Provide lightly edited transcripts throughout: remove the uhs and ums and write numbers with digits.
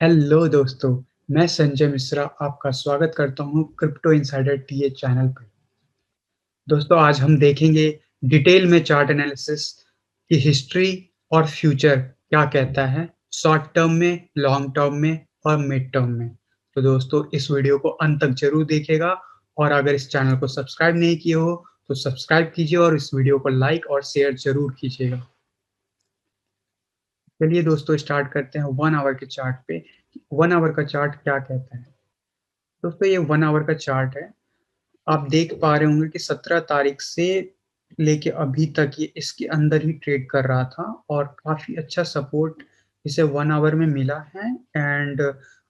Hello दोस्तों, मैं संजय मिश्रा आपका स्वागत करता हूँ क्रिप्टो इनसाइडर टीए चैनल पर। दोस्तों, आज हम देखेंगे डिटेल में चार्ट एनालिसिस की हिस्ट्री और फ्यूचर क्या कहता है, शॉर्ट टर्म में, लॉन्ग टर्म में और मिड टर्म में। तो दोस्तों, इस वीडियो को अंत तक जरूर देखिएगा और अगर इस चैनल को सब्सक्राइब नहीं किए हो तो सब्सक्राइब कीजिए और इस वीडियो को लाइक और शेयर जरूर कीजिएगा। चलिए दोस्तों, स्टार्ट करते हैं 1 आवर के चार्ट पे। 1 आवर का चार्ट क्या कहता है? दोस्तों, ये 1 आवर का चार्ट है। आप देख पा रहे होंगे कि 17 तारीख से लेके अभी तक ये इसके अंदर ही ट्रेड कर रहा था और काफी अच्छा सपोर्ट इसे 1 आवर में मिला है। एंड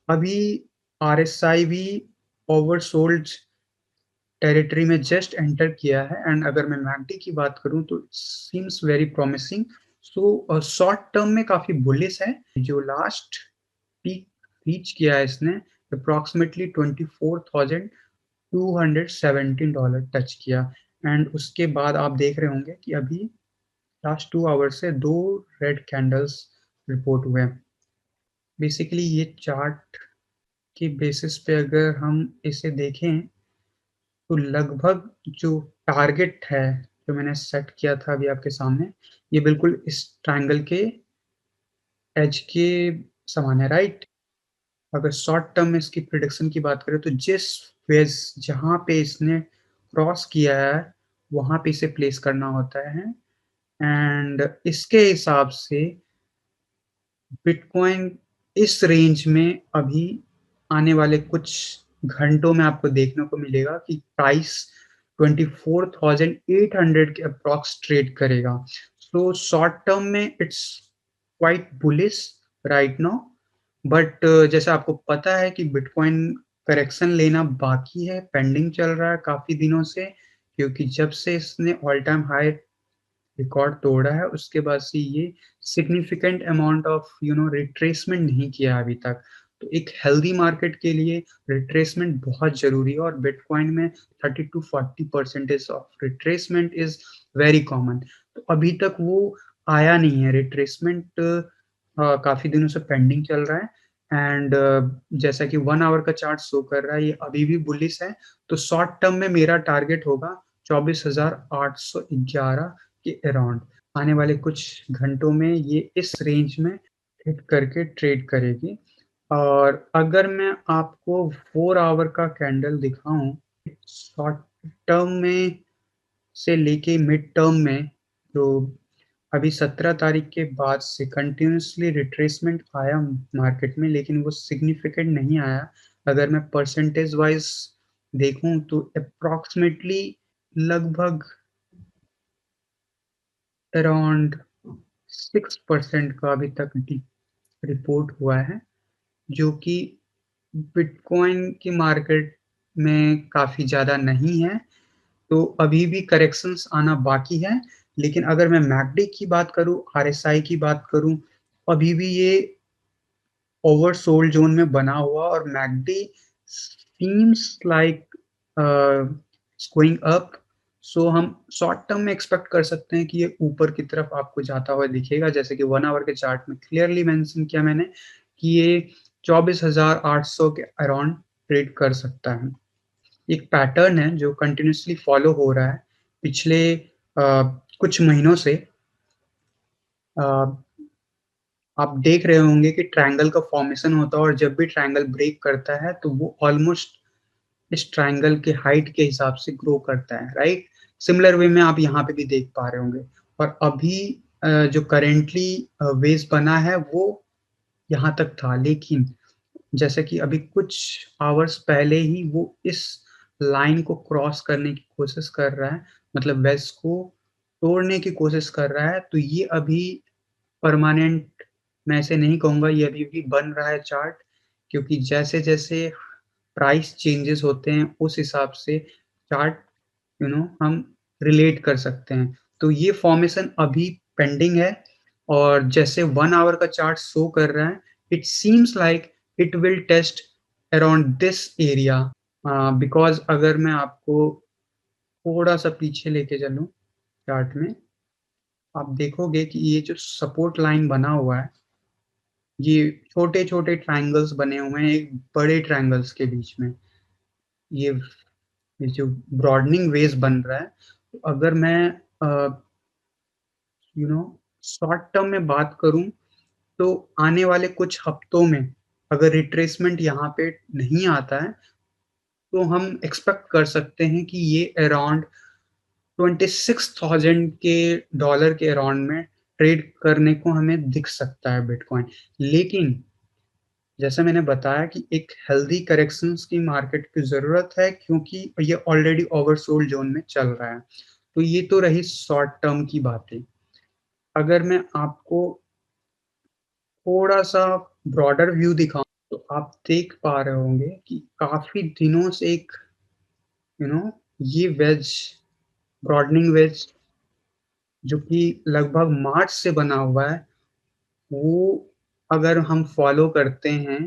अभी RSI भी ओवरसोल्ड टेरिटरी में जस्ट एंटर किया है। एंड अगर मैं मैकडी की बात करूं तो seems very promising. So short term में काफी बुलिश है। जो लास्ट पीक रीच किया है इसने अप्रोक्सीमेटली $24,217 टच किया। एंड उसके बाद आप देख रहे होंगे कि अभी लास्ट 2 आवर से 2 रेड कैंडल्स रिपोर्ट हुए हैं। बेसिकली ये चार्ट के बेसिस पे अगर हम इसे देखें तो लगभग जो टारगेट है जो मैंने सेट किया था अभी आपके सामने, ये बिल्कुल इस ट्रायंगल के एज के समान है, राइट? अगर शॉर्ट टर्म में इसकी प्रिडिक्शन की बात करें तो जिस फेज जहां पे इसने क्रॉस किया है वहां पे इसे प्लेस करना होता है। एंड इसके हिसाब से बिटकॉइन इस रेंज में अभी आने वाले कुछ घंटों में आपको देखने को मिलेगा कि प्राइस 24,800 के अप्रॉक्स ट्रेड करेगा। सो शॉर्ट टर्म में it's quite bullish right now. But जैसा आपको पता है कि बिटकॉइन करेक्शन लेना बाकी है, पेंडिंग चल रहा है काफी दिनों से, क्योंकि जब से इसने ऑल टाइम हाई रिकॉर्ड तोड़ा है उसके बाद से ये सिग्निफिकेंट अमाउंट ऑफ रिट्रेसमेंट नहीं किया अभी तक। तो एक हेल्दी मार्केट के लिए रिट्रेसमेंट बहुत जरूरी है और बिटकॉइन में 30 to 40% of retracement is very common. तो अभी तक वो आया नहीं है रिट्रेसमेंट। काफी दिनों से पेंडिंग चल रहा है। एंड जैसा कि 1 आवर का चार्ट शो कर रहा है ये अभी भी बुलिश है। तो शॉर्ट टर्म में मेरा टारगेट होगा 24,811 के अराउंड। आने वाले कुछ घंटों में ये इस रेंज में हिट करके ट्रेड करेगी। और अगर मैं आपको 4 आवर का कैंडल दिखाऊं, शॉर्ट टर्म में से लेके मिड टर्म में, जो अभी 17 तारीख के बाद से कंटिन्यूसली रिट्रेसमेंट आया मार्केट में, लेकिन वो सिग्निफिकेंट नहीं आया। अगर मैं परसेंटेज वाइज देखूं तो अप्रोक्सीमेटली लगभग अराउंड 6% का अभी तक रिपोर्ट हुआ है, जो कि बिटकॉइन की मार्केट में काफी ज्यादा नहीं है। तो अभी भी करेक्शंस आना बाकी है। लेकिन अगर मैं मैकडी की बात करूं, RSI की बात करूं, अभी भी ये ओवरसोल्ड जोन में बना हुआ और McD seems like going up. So हम शॉर्ट टर्म में एक्सपेक्ट कर सकते हैं कि ये ऊपर की तरफ आपको जाता हुआ दिखेगा, जैसे कि 1 आवर के चार्ट में क्लियरली मेंशन किया मैंने कि ये 24,800 के अराउंड ट्रेड कर सकता है। एक पैटर्न है जो कंटिन्यूसली फॉलो हो रहा है पिछले कुछ महीनों से। आप देख रहे होंगे कि ट्रायंगल का फॉर्मेशन होता है और जब भी ट्रायंगल ब्रेक करता है तो वो ऑलमोस्ट इस ट्रायंगल के हाइट के हिसाब से ग्रो करता है, राइट? सिमिलर वे में आप यहाँ पे भी देख पा रहे होंगे। और अभी जो करेंटली वेज बना है वो यहाँ तक था, लेकिन जैसे कि अभी कुछ आवर्स पहले ही वो इस लाइन को क्रॉस करने की कोशिश कर रहा है, मतलब वेज को तोड़ने की कोशिश कर रहा है। तो ये अभी परमानेंट मैं ऐसे नहीं कहूँगा, ये अभी भी बन रहा है चार्ट, क्योंकि जैसे जैसे प्राइस चेंजेस होते हैं उस हिसाब से चार्ट हम रिलेट कर सकते हैं। तो ये फॉर्मेशन अभी पेंडिंग है और जैसे 1 आवर का चार्ट शो कर रहा है, it seems like it will test around this area. Because अगर मैं आपको थोड़ा सा पीछे लेके चलूं चार्ट में, आप देखोगे कि ये जो सपोर्ट लाइन बना हुआ है ये छोटे-छोटे ट्रायंगल्स बने हुए हैं एक बड़े ट्रायंगल्स के बीच में। ये ये जो ब्रॉडेनिंग वेज बन रहा है, तो अगर मैं अ, यू नो शॉर्ट टर्म में बात करूँ, तो आने वाले कुछ हफ्तों में अगर रिट्रेसमेंट यहाँ पे नहीं आता है, तो हम एक्सपेक्ट कर सकते हैं कि ये अराउंड 26,000 के डॉलर के अराउंड में ट्रेड करने को हमें दिख सकता है बिटकॉइन। लेकिन जैसा मैंने बताया कि एक हेल्दी करेक्शंस की मार्केट की ज़रूरत है, क्योंकि ये ऑलरेडी ओवरसोल्ड ज़ोन में चल रहा है। तो ये तो रही शॉर्ट टर्म की बातें। अगर मैं आपको थोड़ा-सा ब्रॉडर व्यू दिखाऊँ, तो आप देख पा रहे होंगे कि काफ़ी दिनों से एक यू नो ये वेज ब्रॉडेनिंग वेज जो कि लगभग मार्च से बना हुआ है, वो अगर हम फॉलो करते हैं,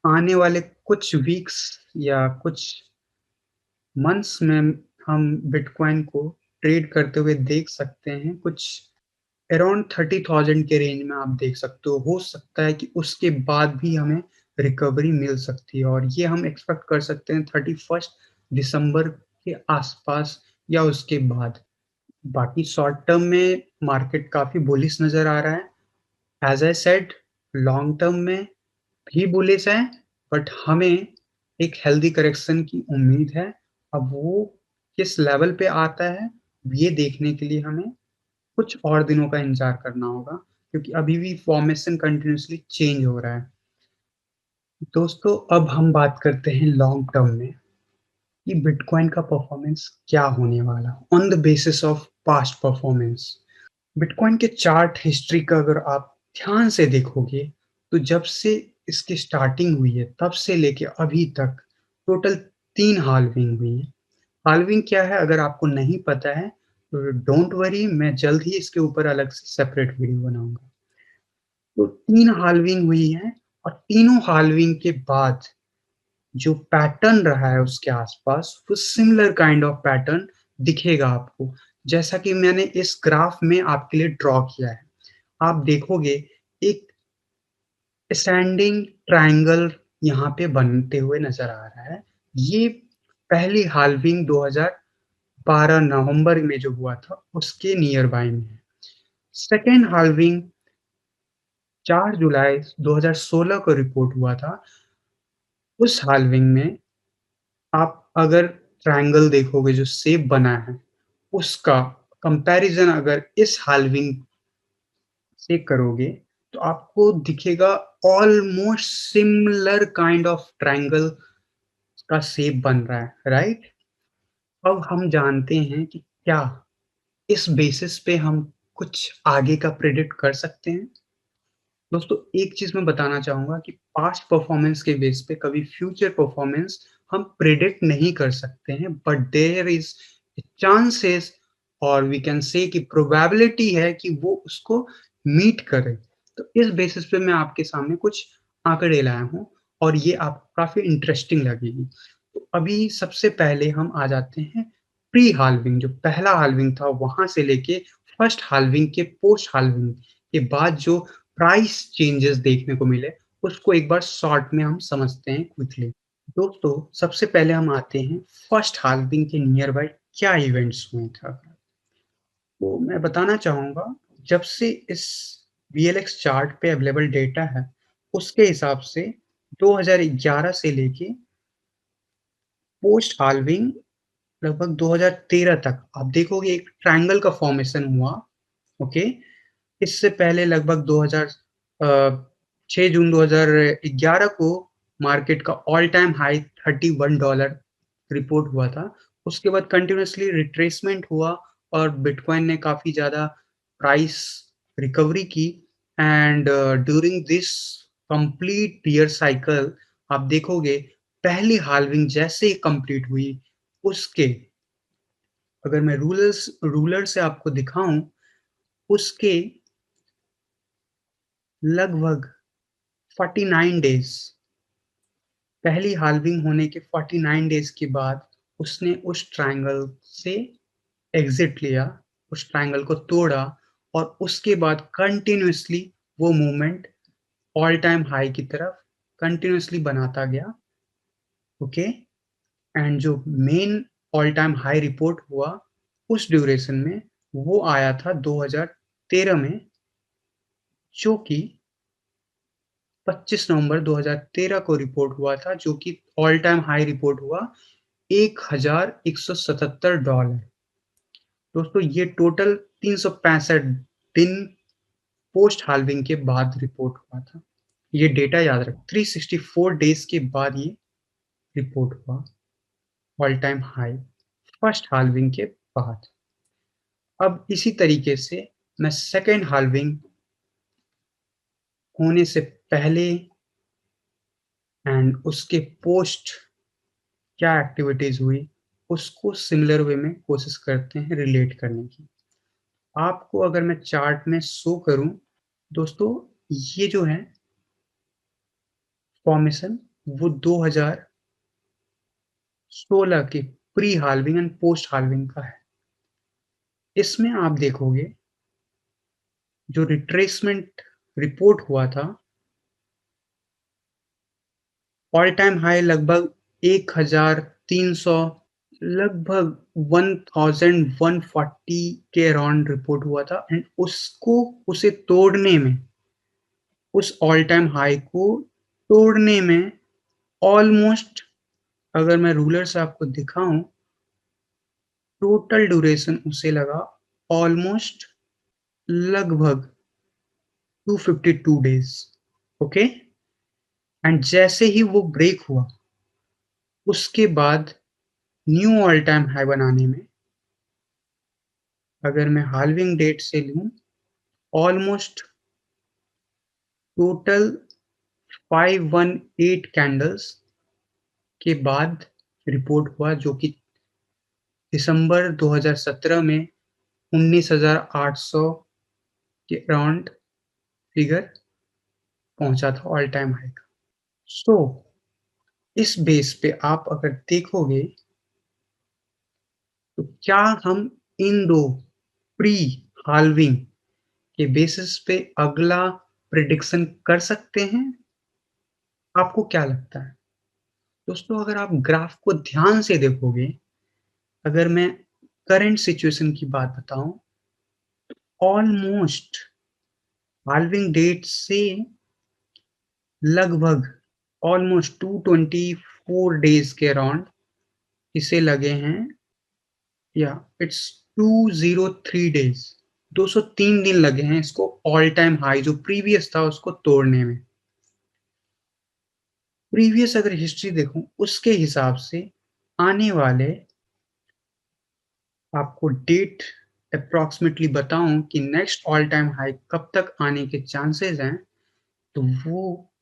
आने वाले कुछ वीक्स या कुछ मंथ्स में हम बिटकॉइन को ट्रेड करते हुए देख सकते हैं। कुछ अराउंड 30,000 के रेंज में आप देख सकते हो। हो सकता है कि उसके बाद भी हमें रिकवरी मिल सकती है, और ये हम एक्सपेक्ट कर सकते हैं 31 दिसंबर के आसपास या उसके बाद। बाकी शॉर्ट टर्म में मार्केट काफ़ी बुलिश नज़र आ रहा है। As I said, long term में भी बुलिश है, बट हमें एक हेल्दी करेक्शन की उम्मीद है। अब वो किस लेवल पे आता है, ये देखने के लिए हमें कुछ और दिनों का इंतज़ार करना होगा, क्योंकि अभी भी फॉर्मेशन कंटिन्यूअसली चेंज हो रहा है। दोस्तों, अब हम बात करते हैं लॉन्ग टर्म में कि बिटकॉइन का परफॉर्मेंस क्या होने वाला on the basis of past performance. Bitcoin के चार्ट हिस्ट्री का अगर आप ध्यान से देखोगे, तो जब से इसकी स्टार्टिंग हुई है, तब से लेके अभी तक टोटल 3 हाल्विंग हुई है। हाल्विंग क्या है, अगर आपको नहीं पता है, तो डोंट वरी, मैं जल्द ही इसके ऊपर अलग से सेपरेट वीडियो बनाऊँगा। तो 3 हाल्विंग हुई है, और तीनों हाल्विंग के बाद जो पैटर्न रहा है उसके आसपास, वो सिमिलर काइंड ऑफ पैटर्न दिखेगा आपको, जैसा कि मैंने इस ग्राफ में आपके लिए ड्रॉ किया है। आप देखोगे एक स्टैंडिंग ट्रायंगल यहाँ पे बनते हुए नज़र आ रहा है। ये पहली हाल्विंग 2012 नवंबर में जो हुआ था, उसके नियर बाय में है। सेकंड हाल्विंग 4 जुलाई 2016 को रिपोर्ट हुआ था। उस हाल्विंग में आप अगर ट्रायंगल देखोगे जो शेप बना है, उसका कंपैरिज़न अगर इस हाल्विंग से करोगे, तो आपको दिखेगा almost similar kind of triangle का शेप बन रहा है, राइट? अब हम जानते हैं कि क्या इस बेसिस पे हम कुछ आगे का प्रेडिक्ट कर सकते हैं? दोस्तों, एक चीज़ मैं बताना चाहूँगा कि पास्ट परफॉर्मेंस के बेस पे कभी फ्यूचर परफॉर्मेंस हम प्रेडिक्ट नहीं कर सकते हैं, बट देयर इज़ चांसेस, और वी कैन से कि प्रोबेबिलिटी है कि वो उसको मीट करे। तो इस बेसिस पे मैं आपके सामने कुछ आंकड़े लाया हूँ, और ये आपको काफ़ी इंटरेस्टिंग लगेगी। तो अभी सबसे पहले हम आ जाते हैं प्री हाल्विंग, जो पहला हाल्विंग था, वहाँ से लेके फर्स्ट हाल्विंग के पोस्ट हाल्विंग के बाद जो प्राइस चेंजेस देखने को मिले, उसको एक बार शॉर्ट में हम समझते हैं क्विकली। दोस्तों, सबसे पहले हम आते हैं फर्स्ट हाल्विंग के नियर बाय क्या इवेंट्स हुए थे। तो मैं बताना चाहूँगा, जब से इस वीएलएक्स चार्ट पे अवेलेबल डेटा है, उसके हिसाब से 2011 से लेके पोस्ट हाल्विंग लगभग 2013 तक आप देखोगे एक ट्रायंगल का फॉर्मेशन हुआ, ओके? इससे पहले लगभग 6 जून 2011 को मार्केट का ऑल टाइम हाई $31 रिपोर्ट हुआ था। उसके बाद कंटिन्यूअसली रिट्रेसमेंट हुआ, और बिटकॉइन ने काफ़ी ज़्यादा प्राइस रिकवरी की, and during this complete year cycle आप देखोगे पहली हाल्विंग जैसे ही कंप्लीट हुई, उसके अगर मैं रूलर से आपको दिखाऊँ, उसके लगभग 49 डेज़, पहली हाल्विंग होने के 49 डेज़ के बाद उसने उस ट्रायंगल से एग्ज़िट लिया, उस ट्रायंगल को तोड़ा, और उसके बाद कंटिन्यूअसली वो मूवमेंट ऑल टाइम हाई की तरफ कंटिन्यूअसली बनाता गया, ओके। एंड जो main all time high report हुआ उस ड्यूरेशन में, वो आया था 2013 में, जो कि 25 नवंबर 2013 को रिपोर्ट हुआ था, जो कि ऑल टाइम हाई रिपोर्ट हुआ $1177। दोस्तों ये टोटल 365 दिन पोस्ट हाल्विंग के बाद रिपोर्ट हुआ था। ये डेटा याद रख, 364 डेज के बाद ये रिपोर्ट हुआ, all time high first halving के बाद। अब इसी तरीके से मैं सेकेंड हाल्विंग होने से पहले एंड उसके पोस्ट क्या एक्टिविटीज हुई, उसको सिमिलर वे में कोशिश करते हैं रिलेट करने की। आपको अगर मैं चार्ट में शो करूं, दोस्तों ये जो है फॉर्मेशन, वो 2016 के pre halving and post halving का है। इसमें आप देखोगे जो रिट्रेसमेंट रिपोर्ट हुआ था, ऑल टाइम हाई लगभग 1300, लगभग 1140 के अराउंड रिपोर्ट हुआ था। एंड उसको, उसे तोड़ने में, उस ऑल टाइम हाई को तोड़ने में ऑलमोस्ट, अगर मैं रूलर से आपको दिखाऊं, टोटल ड्यूरेशन उसे लगा ऑलमोस्ट लगभग 252 डेज, ओके। एंड जैसे ही वो ब्रेक हुआ, उसके बाद न्यू ऑल टाइम हाई बनाने में, अगर मैं हाल्विंग डेट से लूं, ऑलमोस्ट टोटल 518 कैंडल्स के बाद रिपोर्ट हुआ, जो कि दिसंबर 2017 में 19,800 के अराउंड फिगर पहुंचा था ऑल टाइम हाई का। सो इस बेस पे आप अगर देखोगे, तो क्या हम इन दो प्री हाल्विंग के बेसिस पे अगला प्रिडिक्शन कर सकते हैं? आपको क्या लगता है? दोस्तों अगर आप ग्राफ को ध्यान से देखोगे, अगर मैं करंट सिचुएशन की बात बताऊं, ऑलमोस्ट हाल्विंग डेट से लगभग ऑलमोस्ट 224 डेज के अराउंड इसे लगे हैं, या इट्स 203 डेज, 203 दिन लगे हैं इसको ऑल टाइम हाई जो प्रीवियस था उसको तोड़ने में। प्रीवियस अगर हिस्ट्री देखूं, उसके हिसाब से आने वाले, आपको डेट अप्रॉक्सीमेटली बताऊं कि नेक्स्ट ऑल टाइम हाई कब तक आने के चांसेस हैं, तो वो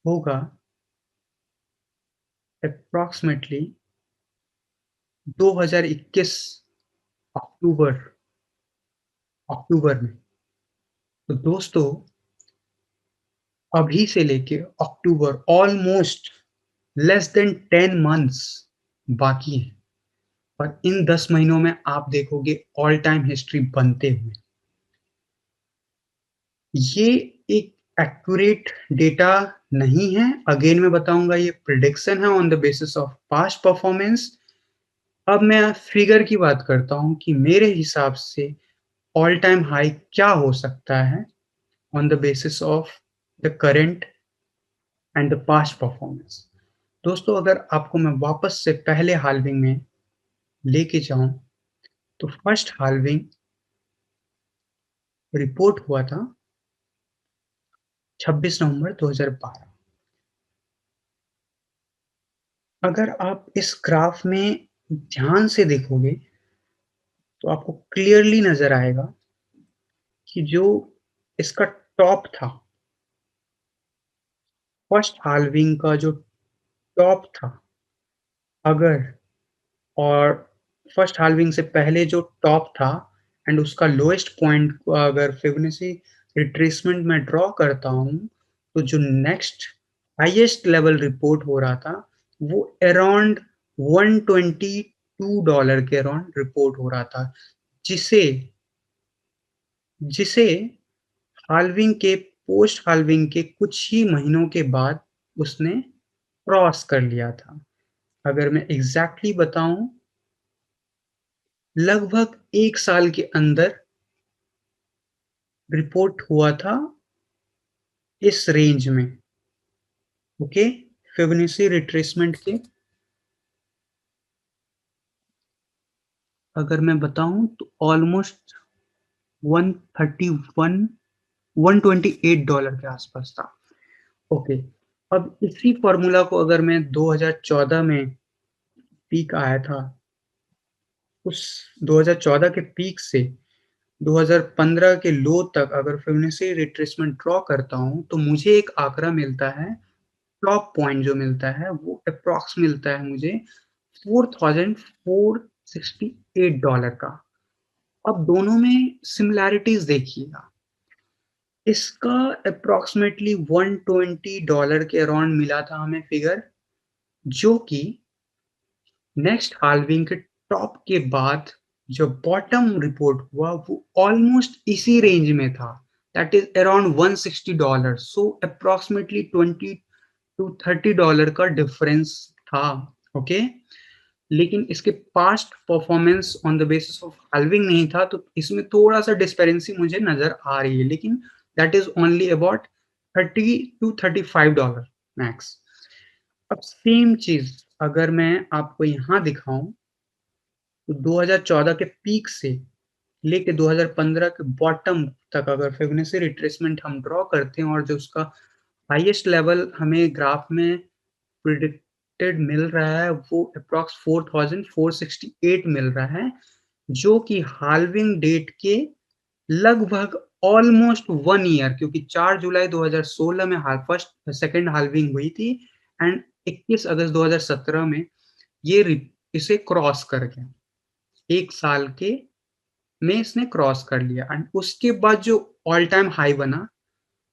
होगा अप्रॉक्सीमेटली 2021 अक्टूबर, अक्टूबर में। तो दोस्तों अभी से लेके अक्टूबर ऑलमोस्ट लेस देन 10 मंथ्स बाकी है, और इन 10 महीनों में आप देखोगे ऑल टाइम हिस्ट्री बनते हुए। ये एक एक्यूरेट डेटा नहीं है, अगेन मैं बताऊंगा, ये प्रिडिक्शन है on the basis of past performance. अब मैं फिगर की बात करता हूं कि मेरे हिसाब से ऑल टाइम हाई क्या हो सकता है on the basis of the current and the past performance. दोस्तों अगर आपको मैं वापस से पहले हाल्विंग में लेके जाऊं, तो फर्स्ट हाल्विंग रिपोर्ट हुआ था 26 नवंबर 2012। अगर आप इस ग्राफ में ध्यान से देखोगे, तो आपको क्लियरली नजर आएगा कि जो इसका टॉप था, फर्स्ट हाल्विंग का जो टॉप था, अगर, और फर्स्ट हाल्विंग से पहले जो टॉप था एंड उसका लोएस्ट पॉइंट को अगर फिबोनाची रिट्रेसमेंट में ड्रॉ करता हूं, तो जो नेक्स्ट हाईएस्ट लेवल रिपोर्ट हो रहा था, वो अराउंड $122 के अराउंड रिपोर्ट हो रहा था, जिसे जिसे हाल्विंग के पोस्ट हाल्विंग के कुछ ही महीनों के बाद उसने क्रॉस कर लिया था। अगर मैं एग्ज़ैक्टली बताऊँ, लगभग 1 साल के अंदर रिपोर्ट हुआ था इस रेंज में, ओके? फिबोनाची रिट्रेसमेंट के अगर मैं बताऊँ तो ऑलमोस्ट 131 $128 के आसपास था। ओके, अब इसी फ़ॉर्मूला को अगर मैं 2014 में पीक आया था, उस 2014 के पीक से 2015 के लो तक अगर फिबोनाची रिट्रेसमेंट ड्रॉ करता हूँ, तो मुझे एक आंकड़ा मिलता है, टॉप पॉइंट जो मिलता है वो एप्रॉक्स मिलता है मुझे $4,468 का। अब दोनों में सिमिलैरिटीज़ देखिएगा। इसका एप्रॉक्सिमेटली $120 के अराउंड मिला था हमें फिगर, जो कि नेक्स्ट हाल्विंग के टॉप के बाद जो बॉटम रिपोर्ट हुआ वो ऑलमोस्ट इसी रेंज में था, that is around $160। So approximately $20 to $30 का डिफरेंस था, ओके। लेकिन इसके past performance on the basis of halving नहीं था, तो इसमें थोड़ा सा डिस्पेरेंसी मुझे नजर आ रही है, लेकिन that is only about $30 to $35 max. अब सेम चीज अगर मैं आपको यहाँ दिखाऊं, तो 2014 के पीक से लेके 2015 के बॉटम तक अगर फिबोनाची रिट्रेसमेंट हम ड्रॉ करते हैं और जो उसका हाईएस्ट लेवल हमें ग्राफ में प्रिडिक्टेड मिल रहा है वो अप्रॉक्स 4468 मिल रहा है, जो कि हाल्विंग डेट के लगभग ऑलमोस्ट 1 ईयर, क्योंकि 4 जुलाई 2016 में फर्स्ट सेकंड हाल्विंग हुई थी एंड 21 अगस्त 2017 में ये इसे क्रॉस कर गया। 1 साल के में इसने क्रॉस कर लिया एंड उसके बाद जो ऑल टाइम हाई बना,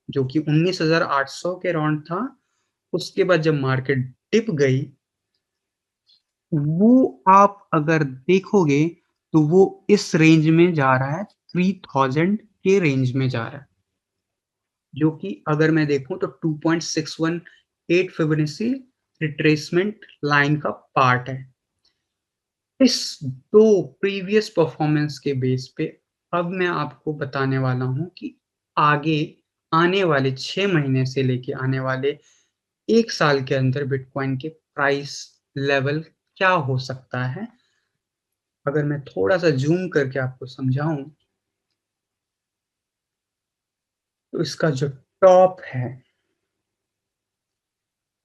जो कि 19,800 के अराउंड था, उसके बाद जब मार्केट डिप गई, वो आप अगर देखोगे तो वो इस रेंज में जा रहा है, 3000 के रेंज में जा रहा है, जो कि अगर मैं देखूं तो 2.618 फिबोनाची रिट्रेसमेंट लाइन का पार्ट है। इस दो प्रीवियस परफॉर्मेंस के बेस पे अब मैं आपको बताने वाला हूं कि आगे आने वाले 6 महीने से लेके आने वाले 1 साल के अंदर बिटकॉइन के प्राइस लेवल क्या हो सकता है। अगर मैं थोड़ा-सा ज़ूम करके आपको समझाऊँ, तो इसका जो टॉप है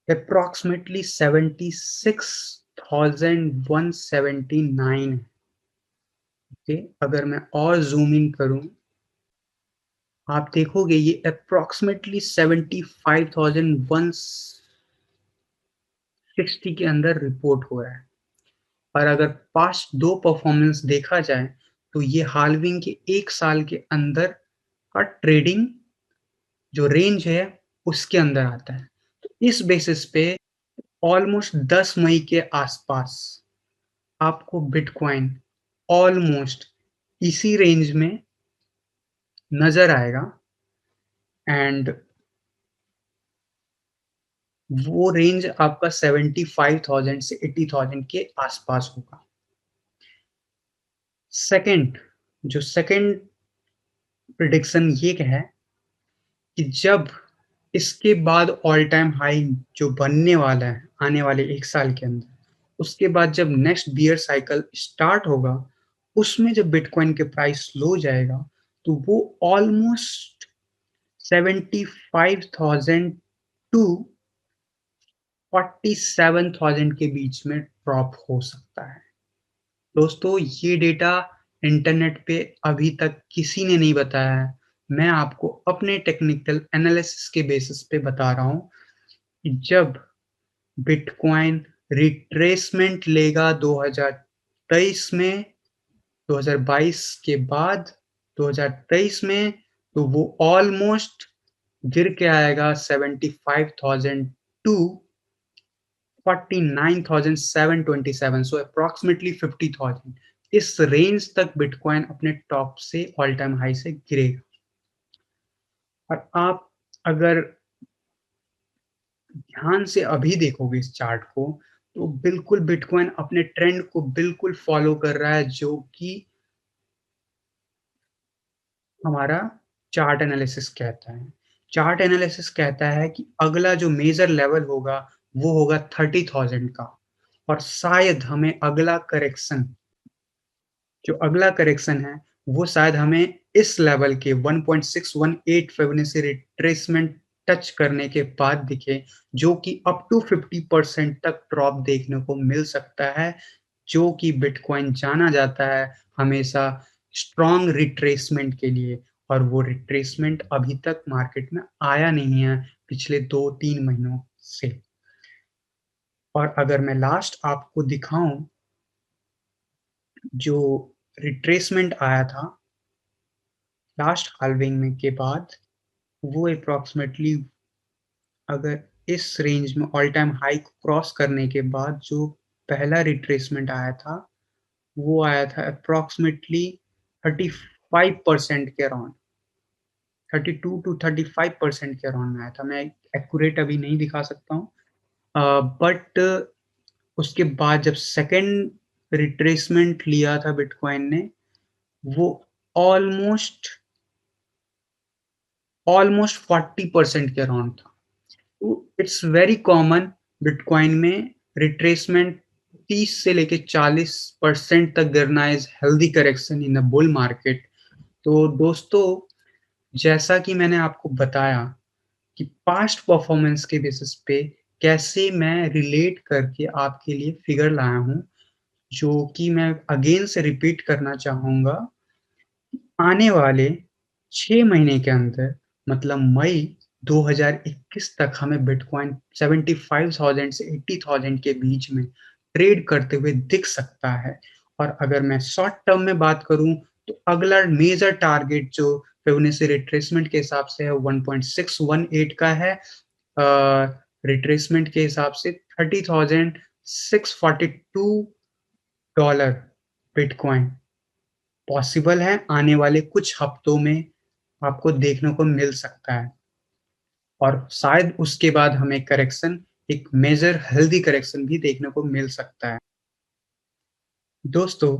एप्रोक्सिमेटली 76,179 है, ओके। अगर मैं और ज़ूम इन करूँ, आप देखोगे ये एप्रोक्सिमेटली 75,160 के अंदर रिपोर्ट हो रहा है। और अगर पास्ट 2 परफॉर्मेंस देखा जाए, तो ये हाल्विंग के 1 साल के अंदर का ट्रेडिंग जो रेंज है, उसके अंदर आता है। तो इस बेसिस पे ऑलमोस्ट 10 मई के आसपास आपको बिटकॉइन ऑलमोस्ट इसी रेंज में नज़र आएगा एंड वो रेंज आपका 75,000 से 80,000 के आसपास होगा। सेकंड, जो सेकंड प्रेडिक्शन ये है कि जब इसके बाद ऑल टाइम हाई जो बनने वाला है आने वाले 1 साल के अंदर, उसके बाद जब नेक्स्ट बियर साइकिल स्टार्ट होगा, उसमें जब बिटकॉइन के प्राइस लो जाएगा, तो वो ऑलमोस्ट 75,000 टू 47,000 के बीच में ड्रॉप हो सकता है। दोस्तों, ये डेटा इंटरनेट पे अभी तक किसी ने नहीं बताया है। मैं आपको अपने टेक्निकल एनालिसिस के बेसिस पे बता रहा हूँ कि जब बिटकॉइन रिट्रेसमेंट लेगा 2023 में, 2022 के बाद 2023 में, तो वो ऑलमोस्ट गिर के आएगा 75,000 टू 49,727, सो अप्रॉक्सिमेटली 50,000। इस रेंज तक बिटकॉइन अपने टॉप से ऑल टाइम हाई से गिरेगा। और आप अगर ध्यान से अभी देखोगे इस चार्ट को, तो बिल्कुल बिटकॉइन अपने ट्रेंड को बिल्कुल फ़ॉलो कर रहा है, जो कि हमारा चार्ट एनालिसिस कहता है। चार्ट एनालिसिस कहता है कि अगला जो मेजर लेवल होगा, वो होगा 30,000 का, और शायद हमें अगला करेक्शन, जो अगला करेक्शन है, वो शायद हमें इस लेवल के 1.618 फिबोनाची रिट्रेसमेंट टच करने के बाद दिखे, जो कि अप टू 50% तक ड्रॉप देखने को मिल सकता है, जो कि बिटकॉइन जाना जाता है हमेशा स्ट्रॉन्ग रिट्रेसमेंट के लिए, और वो रिट्रेसमेंट अभी तक मार्केट में आया नहीं है पिछले 2-3 महीनों से। और अगर मैं लास्ट आपको दिखाऊँ, जो रिट्रेसमेंट आया था लास्ट हाल्विंग में के बाद, वो एप्रॉक्सिमेटली, अगर इस रेंज में ऑल टाइम हाई को क्रॉस करने के बाद जो पहला रिट्रेसमेंट आया था, वो आया था एप्रॉक्सिमेटली 35% के अराउंड, 32 टू 35% के अराउंड में आया था। मैं एक्यूरेट अभी नहीं दिखा सकता हूँ। बट उसके बाद जब सेकंड रिट्रेसमेंट लिया था बिटकॉइन ने, वो ऑलमोस्ट ऑलमोस्ट 40% के अराउंड था। तो इट्स वेरी कॉमन बिटकॉइन में रिट्रेसमेंट 30 से लेके 40% तक गिरना is healthy correction in a bull market. तो दोस्तों, जैसा कि मैंने आपको बताया कि पास्ट परफॉर्मेंस के बेसिस पे कैसे मैं रिलेट करके आपके लिए फिगर लाया हूँ, जो कि मैं अगेन से रिपीट करना चाहूँगा। आने वाले 6 महीने के अंदर, मतलब मई 2021 तक, हमें बिटकॉइन 75,000 से 80,000 के बीच में ट्रेड करते हुए दिख सकता है। और अगर मैं शॉर्ट टर्म में बात करूं, तो अगला मेजर टारगेट जो फिबोनाची रिट्रेसमेंट के हिसाब से है 1.618 का है। रिट्रेसमेंट के हिसाब से 30,642 डॉलर बिटकॉइन पॉसिबल है आने वाले कुछ हफ्तों में आपको देखने को मिल सकता है, और शायद उसके बाद हमें करेक्शन, एक मेजर हेल्दी करेक्शन भी देखने को मिल सकता है। दोस्तों,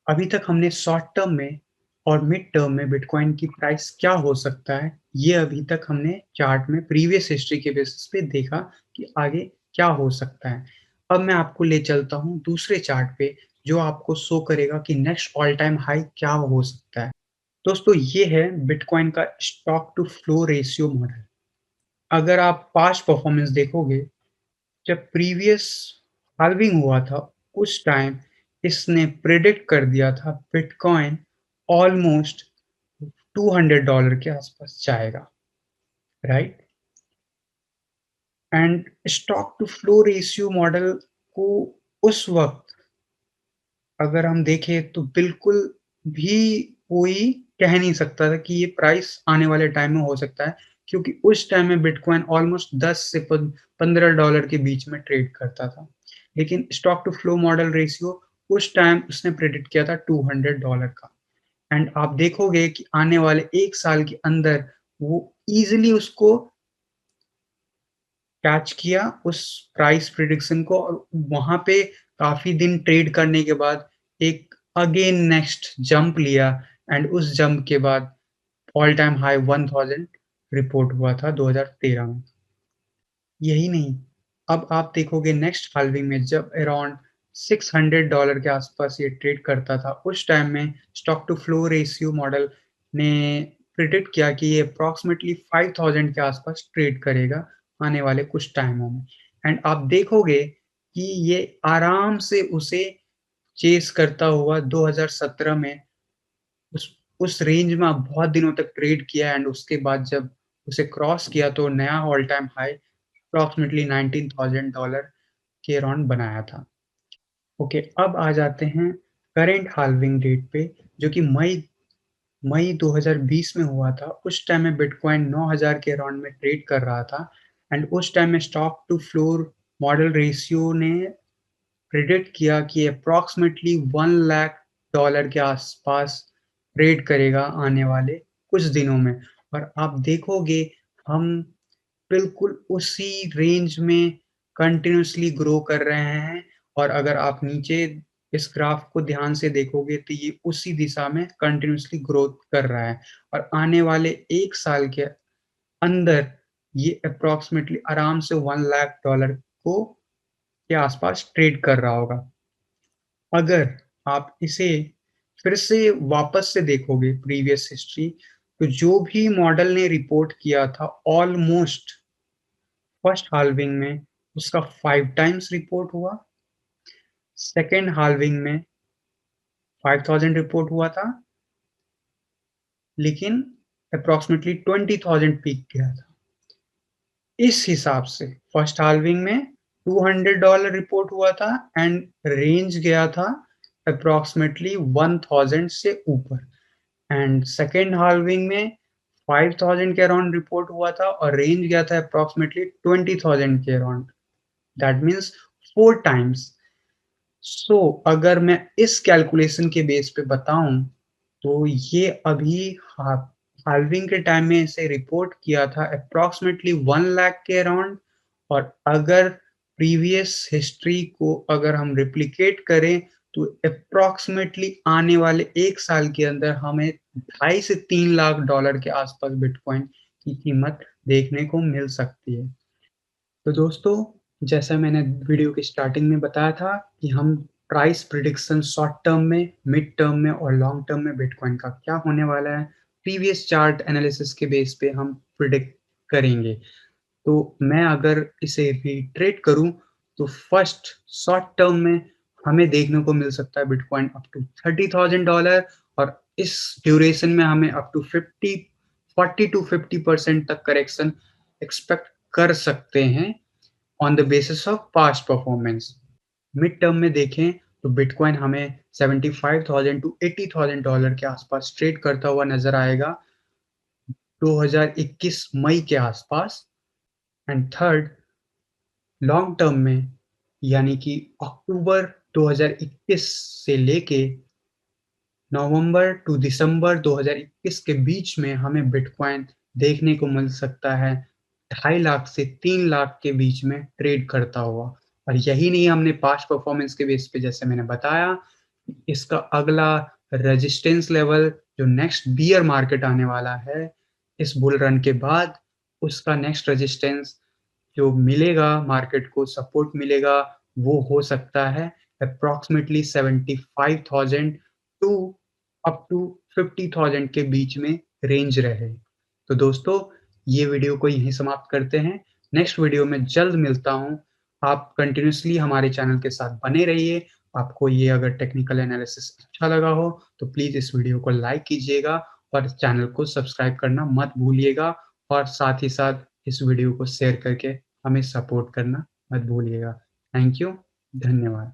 अभी तक हमने शॉर्ट टर्म में और मिड टर्म में बिटकॉइन की प्राइस क्या हो सकता है, ये अभी तक हमने चार्ट में प्रीवियस हिस्ट्री के बेसिस पे देखा कि आगे क्या हो सकता है। अब मैं आपको ले चलता हूँ दूसरे चार्ट पे, जो आपको शो करेगा कि नेक्स्ट ऑल टाइम हाई क्या हो सकता है। दोस्तों, ये है बिटकॉइन का stock to flow ratio model. अगर आप पास्ट परफॉर्मेंस देखोगे, जब प्रीवियस हाल्विंग हुआ था, उस टाइम इसने प्रेडिक्ट कर दिया था बिटकॉइन ऑलमोस्ट $200 के आसपास जाएगा, right? And stock to flow ratio model को उस वक्त अगर हम देखें, तो बिल्कुल भी कोई कह नहीं सकता था कि ये प्राइस आने वाले टाइम में हो सकता है, क्योंकि उस टाइम में बिटकॉइन ऑलमोस्ट 10 से $15 के बीच में ट्रेड करता था। लेकिन stock to flow model ratio उस टाइम उसने प्रेडिक्ट किया था $200 का। एंड आप देखोगे कि आने वाले 1 साल के अंदर वो ईज़िली उसको कैच किया, उस प्राइस प्रिडिक्शन को, और वहाँ पे काफ़ी दिन ट्रेड करने के बाद एक अगेन नेक्स्ट जंप लिया, एंड उस जंप के बाद ऑल टाइम हाई 1000 रिपोर्ट हुआ था 2013 में। यही नहीं, अब आप देखोगे नेक्स्ट हाल्विंग में जब अराउंड $600 के आसपास ये ट्रेड करता था, उस टाइम में stock to flow ratio model ने प्रिडिक्ट किया कि ये अप्रॉक्सिमेटली 5000 के आसपास ट्रेड करेगा आने वाले कुछ टाइमों में। एंड आप देखोगे कि ये आराम से उसे चेस करता हुआ 2017 में उस उस रेंज में आप बहुत दिनों तक ट्रेड किया, एंड उसके बाद जब उसे क्रॉस किया, तो नया ऑल टाइम हाई अप्रॉक्सिमेटली $19,000 के अराउंड बनाया था। ओके, अब आ जाते हैं करंट हाल्विंग डेट पे, जो कि मई मई 2020 में हुआ था। उस टाइम में बिटकॉइन 9,000 के अराउंड में ट्रेड कर रहा था, एंड उस टाइम में stock to flow model ratio ने प्रेडिक्ट किया कि अप्रॉक्सिमेटली $1,00,000 के आसपास ट्रेड करेगा आने वाले कुछ दिनों में। और आप देखोगे हम बिल्कुल उसी रेंज में कंटिन्यूअसली ग्रो कर रहे हैं और अगर आप नीचे इस ग्राफ को ध्यान से देखोगे तो ये उसी दिशा में कंटिन्यूअसली ग्रोथ कर रहा है और आने वाले 1 साल के अंदर ये अप्रॉक्सिमेटली आराम से $1 लाख को के आसपास ट्रेड कर रहा होगा। अगर आप इसे फिर से वापस से देखोगे प्रीवियस हिस्ट्री, तो जो भी मॉडल ने रिपोर्ट किया था ऑलमोस्ट फर्स्ट हाल्विंग में उसका 5 टाइम्स रिपोर्ट हुआ, सेकंड हाल्विंग में 5000 रिपोर्ट हुआ था, लेकिन अप्रॉक्सिमेटली 20,000 पीक गया था। इस हिसाब से फर्स्ट हाल्विंग में $200 रिपोर्ट हुआ था एंड रेंज गया था अप्रॉक्सिमेटली 1000 से ऊपर एंड सेकेंड हाल्विंग में 5000 के अराउंड रिपोर्ट हुआ था और रेंज गया था अप्रॉक्सिमेटली 20,000 के around. That means 4 times. So अगर मैं इस कैलकुलेशन के बेस पे बताऊं तो ये अभी हाल्विंग के टाइम में इसे रिपोर्ट किया था अप्रॉक्सिमेटली 1 लाख के अराउंड और अगर प्रीवियस हिस्ट्री को अगर हम रिप्लिकेट करें तो अप्रॉक्सिमेटली आने वाले 1 साल के अंदर हमें 2.5 से $3 लाख के आसपास बिटकॉइन की कीमत देखने को मिल सकती है। तो दोस्तों, जैसा मैंने वीडियो की स्टार्टिंग में बताया था कि हम प्राइस प्रिडिक्शन शॉर्ट टर्म में, मिड टर्म में और लॉन्ग टर्म में बिटकॉइन का क्या होने वाला है, प्रीवियस चार्ट एनालिसिस के बेस पे हम प्रिडिक्ट करेंगे। तो मैं अगर इसे रिट्रेट करूँ तो फर्स्ट शॉर्ट टर्म में हमें देखने को मिल सकता है बिटकॉइन अप टू $30,000 और इस ड्यूरेशन में हमें अप टू 40 टू 50% तक करेक्शन एक्सपेक्ट कर सकते हैं on the basis of past performance. Mid term में देखें तो बिटकॉइन हमें 75,000 टू $80,000 के आसपास ट्रेड करता हुआ नजर आएगा 2021 मई के आसपास एंड थर्ड लॉन्ग टर्म में यानी कि अक्टूबर 2021 से लेके नवंबर टू दिसंबर 2021 के बीच में हमें बिटकॉइन देखने को मिल सकता है 2.5 लाख से 3 लाख के बीच में ट्रेड करता हुआ। और यही नहीं, हमने पास्ट परफॉर्मेंस के बेस पे जैसे मैंने बताया, इसका अगला रेजिस्टेंस लेवल जो नेक्स्ट बियर मार्केट आने वाला है इस बुल रन के बाद, उसका नेक्स्ट रेजिस्टेंस जो मिलेगा मार्केट को सपोर्ट मिलेगा वो हो सकता है अप्रॉक्सिमेटली 75,000 टू अप टू 50,000 के बीच में रेंज रहे। तो दोस्तों, ये वीडियो को यहीं समाप्त करते हैं। नेक्स्ट वीडियो में जल्द मिलता हूँ। आप कंटिन्यूअसली हमारे चैनल के साथ बने रहिए। आपको ये अगर टेक्निकल एनालिसिस अच्छा लगा हो तो प्लीज़ इस वीडियो को लाइक कीजिएगा और चैनल को सब्सक्राइब करना मत भूलिएगा और साथ ही साथ इस वीडियो को शेयर करके हमें सपोर्ट करना मत भूलिएगा। Thank you. धन्यवाद।